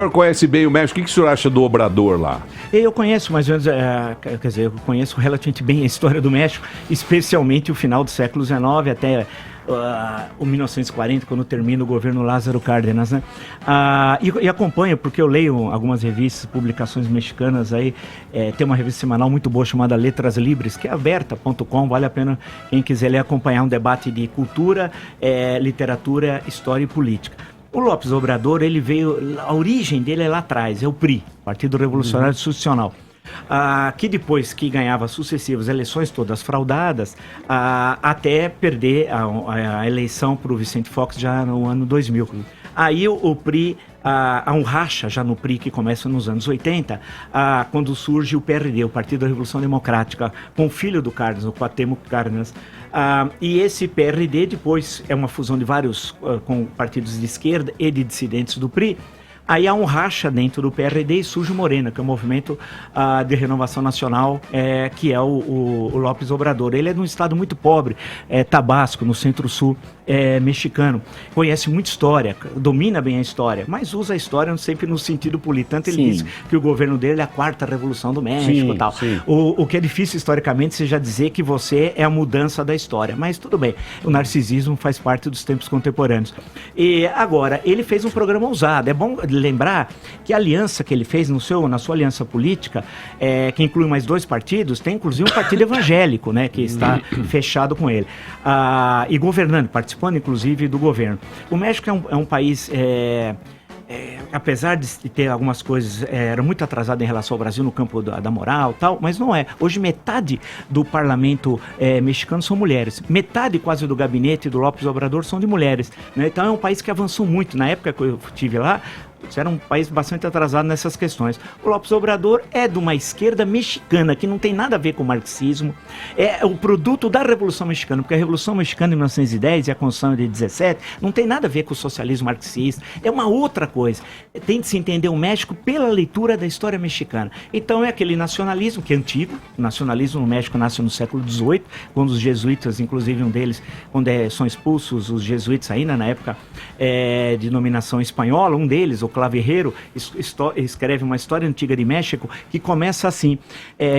senhor conhece bem o México, o que o senhor acha do Obrador lá? Eu conheço mais ou menos, quer dizer, eu conheço relativamente bem a história do México, especialmente o final do século XIX até o 1940, quando termina o governo Lázaro Cárdenas, né? E acompanho, porque eu leio algumas revistas, publicações mexicanas aí, tem uma revista semanal muito boa chamada Letras Libres, que é aberta.com, vale a pena quem quiser ler, acompanhar um debate de cultura, literatura, história e política. O López Obrador, ele veio, a origem dele é lá atrás, é o PRI, Partido Revolucionário Institucional. Que depois que ganhava sucessivas eleições, todas fraudadas, até perder a eleição para o Vicente Fox já no ano 2000. Aí o PRI, há um racha já no PRI que começa nos anos 80, quando surge o PRD, o Partido da Revolução Democrática, com o filho do Cárdenas, o Cuauhtémoc Cárdenas. E esse PRD depois é uma fusão de vários com partidos de esquerda e de dissidentes do PRI. Aí há um racha dentro do PRD e surge o Morena, que é o Movimento de Renovação Nacional, que é o López Obrador. Ele é de um estado muito pobre, Tabasco, no centro-sul mexicano. Conhece muita história, domina bem a história, mas usa a história sempre no sentido político. Tanto ele diz que o governo dele é a quarta revolução do México e tal. O que é difícil historicamente seja dizer que você é a mudança da história, mas tudo bem, o narcisismo faz parte dos tempos contemporâneos. E agora, ele fez um programa ousado. É bom lembrar que a aliança que ele fez na sua aliança política, que inclui mais 2 partidos, tem inclusive um partido evangélico, né, que está fechado com ele, e governando, participando inclusive do governo. O México é um país, apesar de ter algumas coisas, era muito atrasado em relação ao Brasil no campo da moral e tal, mas não é. Hoje metade do parlamento mexicano são mulheres, metade quase do gabinete do López Obrador são de mulheres, né? Então é um país que avançou muito. Na época que eu estive lá, era um país bastante atrasado nessas questões. O López Obrador é de uma esquerda mexicana, que não tem nada a ver com o marxismo, é o produto da Revolução Mexicana, porque a Revolução Mexicana de 1910 e a Constituição de 17 não tem nada a ver com o socialismo marxista, é uma outra coisa. Tem de se entender o México pela leitura da história mexicana. Então é aquele nacionalismo que é antigo, o nacionalismo no México nasce no século XVIII, quando os jesuítas, inclusive um deles, quando são expulsos os jesuítas ainda na época de dominação espanhola, um deles, o Claverheiro, escreve uma história antiga de México que começa assim,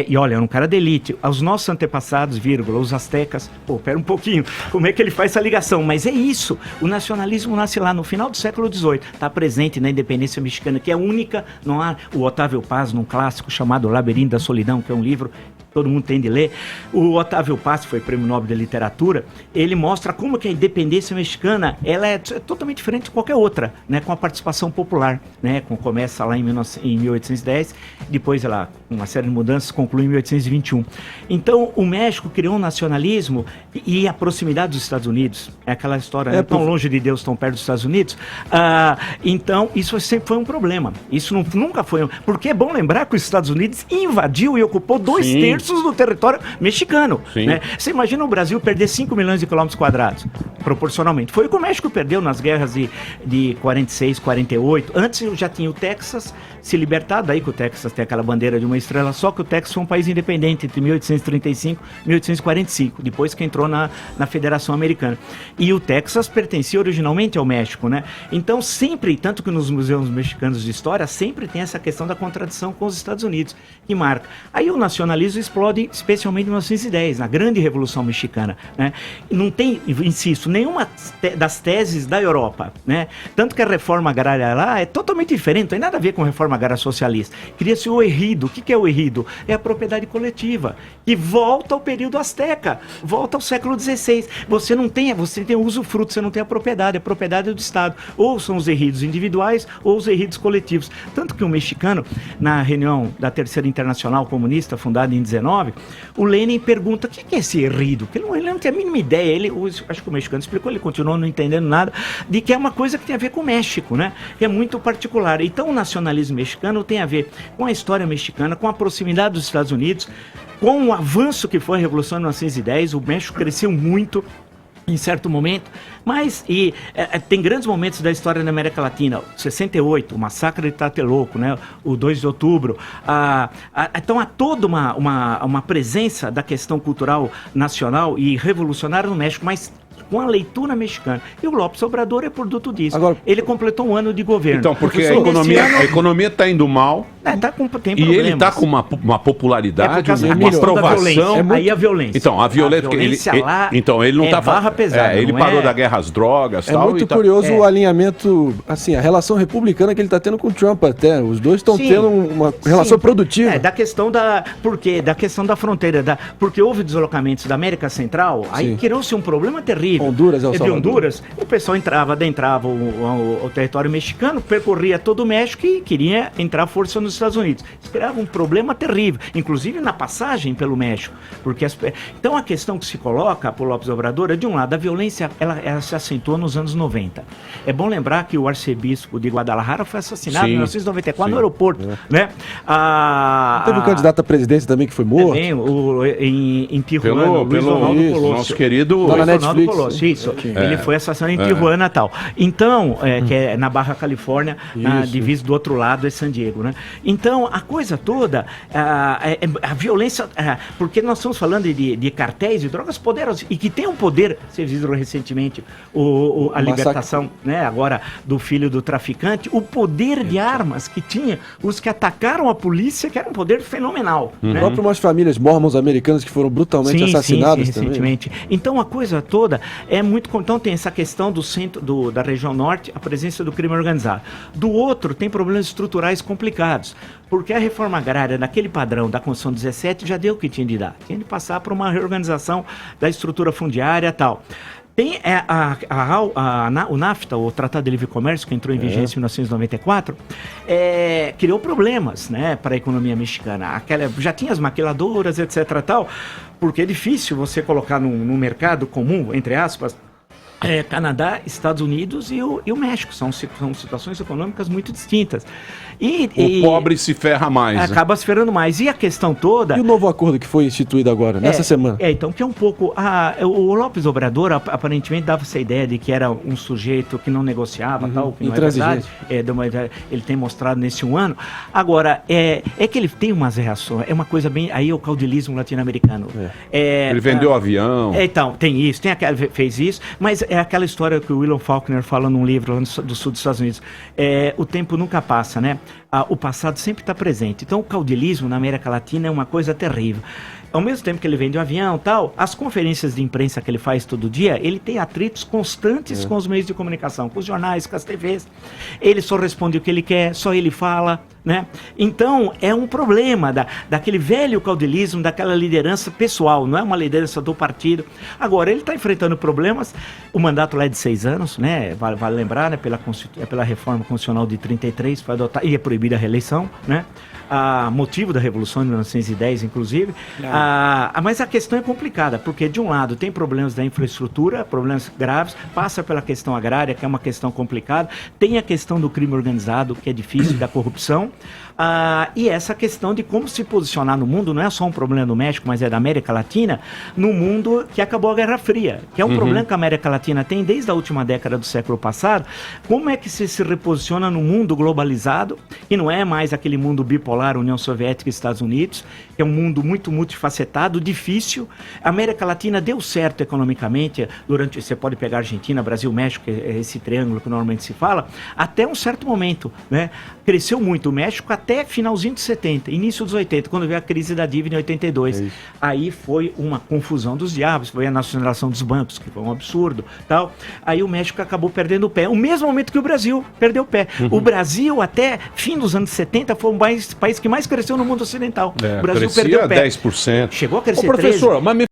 e olha, era um cara de elite, os nossos antepassados, vírgula, os astecas, pera um pouquinho, como é que ele faz essa ligação? Mas é isso, o nacionalismo nasce lá no final do século XVIII, está presente na independência mexicana, que é única, não há o Otávio Paz num clássico chamado Labirinto da Solidão, que é um livro todo mundo tem de ler. O Otávio Paz, foi Prêmio Nobel de Literatura, ele mostra como que a independência mexicana ela é totalmente diferente de qualquer outra, né, com a participação popular, né, começa lá em 1810, depois ela, com uma série de mudanças, conclui em 1821. Então, o México criou um nacionalismo e a proximidade dos Estados Unidos, é aquela história, né, tão longe de Deus, tão perto dos Estados Unidos, então isso sempre foi um problema, isso nunca foi, porque é bom lembrar que os Estados Unidos invadiu e ocupou 2/3 do território mexicano, né? Você imagina o Brasil perder 5 milhões de quilômetros quadrados, proporcionalmente. Foi o que o México perdeu nas guerras de 46, 48. Antes já tinha o Texas se libertado, daí que o Texas tem aquela bandeira de uma estrela só, que o Texas foi um país independente entre 1835 e 1845, depois que entrou na Federação Americana. E o Texas pertencia originalmente ao México, né? Então sempre, tanto que nos museus mexicanos de história, sempre tem essa questão da contradição com os Estados Unidos, que marca. Aí o nacionalismo explode, especialmente em 1910, na grande Revolução Mexicana, né? Não tem, insisto, nenhuma das teses da Europa, né? Tanto que a reforma agrária lá é totalmente diferente, não tem nada a ver com a reforma agrária socialista. Cria-se o ejido. O que é o ejido? É a propriedade coletiva, que volta ao período azteca, volta ao século XVI. Você tem o usufruto, você não tem a propriedade é do Estado. Ou são os ejidos individuais, ou os ejidos coletivos. Tanto que o mexicano, na reunião da Terceira Internacional Comunista, fundada em 19, o Lenin pergunta o que é esse ejido, que ele não tem a mínima ideia, acho que o mexicano explicou, ele continuou não entendendo nada, de que é uma coisa que tem a ver com o México, né? Que é muito particular. Então o nacionalismo mexicano tem a ver com a história mexicana, com a proximidade dos Estados Unidos, com o avanço que foi a Revolução de 1910, o México cresceu muito em certo momento, mas tem grandes momentos da história da América Latina, 68, o massacre de Tlatelolco, né, o 2 de outubro, então há toda uma presença da questão cultural nacional e revolucionária no México, mas com a leitura mexicana. E o López Obrador é produto disso. Agora, ele completou um ano de governo. Então, porque a Professor, economia está indo mal. Tem E ele problemas. está com uma popularidade, da uma questão da violência. aprovação. Aí a violência. Então, a violência lá então, ele não é tá barra pesada. ele não parou é... da guerra às drogas é tal. muito e tá... curioso o alinhamento, assim, a relação republicana que ele está tendo com o Trump até. Os dois estão tendo uma relação produtiva. Da questão da... Por quê? Da questão da fronteira. Porque houve deslocamentos da América Central, aí criou-se um problema terrível. Honduras, El Salvador. Honduras, o pessoal adentrava o território mexicano, percorria todo o México e queria entrar à força nos Estados Unidos. Isso criava um problema terrível, inclusive na passagem pelo México. Então a questão que se coloca por López Obrador é, de um lado, a violência ela se acentuou nos anos 90. É bom lembrar que o arcebispo de Guadalajara foi assassinado em 1994 no aeroporto. Né? Teve um candidato à presidência também que foi morto. Também, em Tijuana, Luiz Ronaldo Colosio. Nosso querido Luiz Ronaldo Colosio, isso. Ele foi assassinado em Tijuana e tal. Então, que é na Barra Califórnia, na divisa do outro lado é San Diego, né? Então, a coisa toda, a violência, porque nós estamos falando de cartéis de drogas poderosos e que tem um poder, vocês viram recentemente a libertação, né, agora do filho do traficante, o poder de armas que tinha os que atacaram a polícia, que era um poder fenomenal. Né? Próprio umas famílias mormons americanas que foram brutalmente assassinadas também. Recentemente. Então a coisa toda é muito... Então tem essa questão do centro, da região norte, a presença do crime organizado. Do outro, tem problemas estruturais complicados, porque a reforma agrária, naquele padrão da Constituição 17, já deu o que tinha de dar. Tinha de passar por uma reorganização da estrutura fundiária e tal. Tem o NAFTA, o Tratado de Livre Comércio, que entrou em vigência em 1994, criou problemas, né, para a economia mexicana. Já tinha as maquiladoras, etc. Tal, porque é difícil você colocar no mercado comum, entre aspas, Canadá, Estados Unidos e o México. São situações econômicas muito distintas. O pobre se ferra mais. Acaba se ferrando mais. E a questão toda... E o novo acordo que foi instituído agora, nessa semana? Então, que é um pouco... o López Obrador, aparentemente, dava essa ideia de que era um sujeito que não negociava, tal, que não é verdade. Ele tem mostrado nesse um ano. Agora, é que ele tem umas reações, é uma coisa bem... Aí é o caudilismo latino-americano. Ele vendeu avião. Então, tem isso, fez isso, mas é aquela história que o William Faulkner fala num livro lá do sul dos Estados Unidos. O tempo nunca passa, né? O passado sempre está presente. Então o caudilismo na América Latina é uma coisa terrível. Ao mesmo tempo que ele vende o avião e tal, as conferências de imprensa que ele faz todo dia, ele tem atritos constantes com os meios de comunicação, com os jornais, com as TVs. Ele só responde o que ele quer, só ele fala, né? Então, é um problema daquele velho caudilismo, daquela liderança pessoal, não é uma liderança do partido. Agora, ele está enfrentando problemas, o mandato lá é de 6 anos, né? Vale lembrar, né? Pela reforma constitucional de 33, foi adotada, e é proibida a reeleição, né? Motivo da Revolução de 1910, inclusive. Mas a questão é complicada, porque de um lado tem problemas da infraestrutura, problemas graves, passa pela questão agrária, que é uma questão complicada, tem a questão do crime organizado, que é difícil, da corrupção, e essa questão de como se posicionar no mundo, não é só um problema do México, mas é da América Latina, no mundo que acabou a Guerra Fria, que é um problema que a América Latina tem desde a última década do século passado. Como é que se reposiciona no mundo globalizado, e não é mais aquele mundo bipolar, União Soviética e Estados Unidos, que é um mundo muito multifacetado, difícil. A América Latina deu certo economicamente, você pode pegar Argentina, Brasil, México, esse triângulo que normalmente se fala, até um certo momento, né? Cresceu muito o México até finalzinho de 70, início dos 80, quando veio a crise da dívida em 82. Aí foi uma confusão dos diabos, foi a nacionalização dos bancos, que foi um absurdo, tal. Aí o México acabou perdendo o pé, o mesmo momento que o Brasil perdeu o pé. O Brasil, até fim dos anos 70, foi um país que mais cresceu no mundo ocidental. O Brasil perdeu o pé. 10%. Chegou a crescer 13%. Professor, mas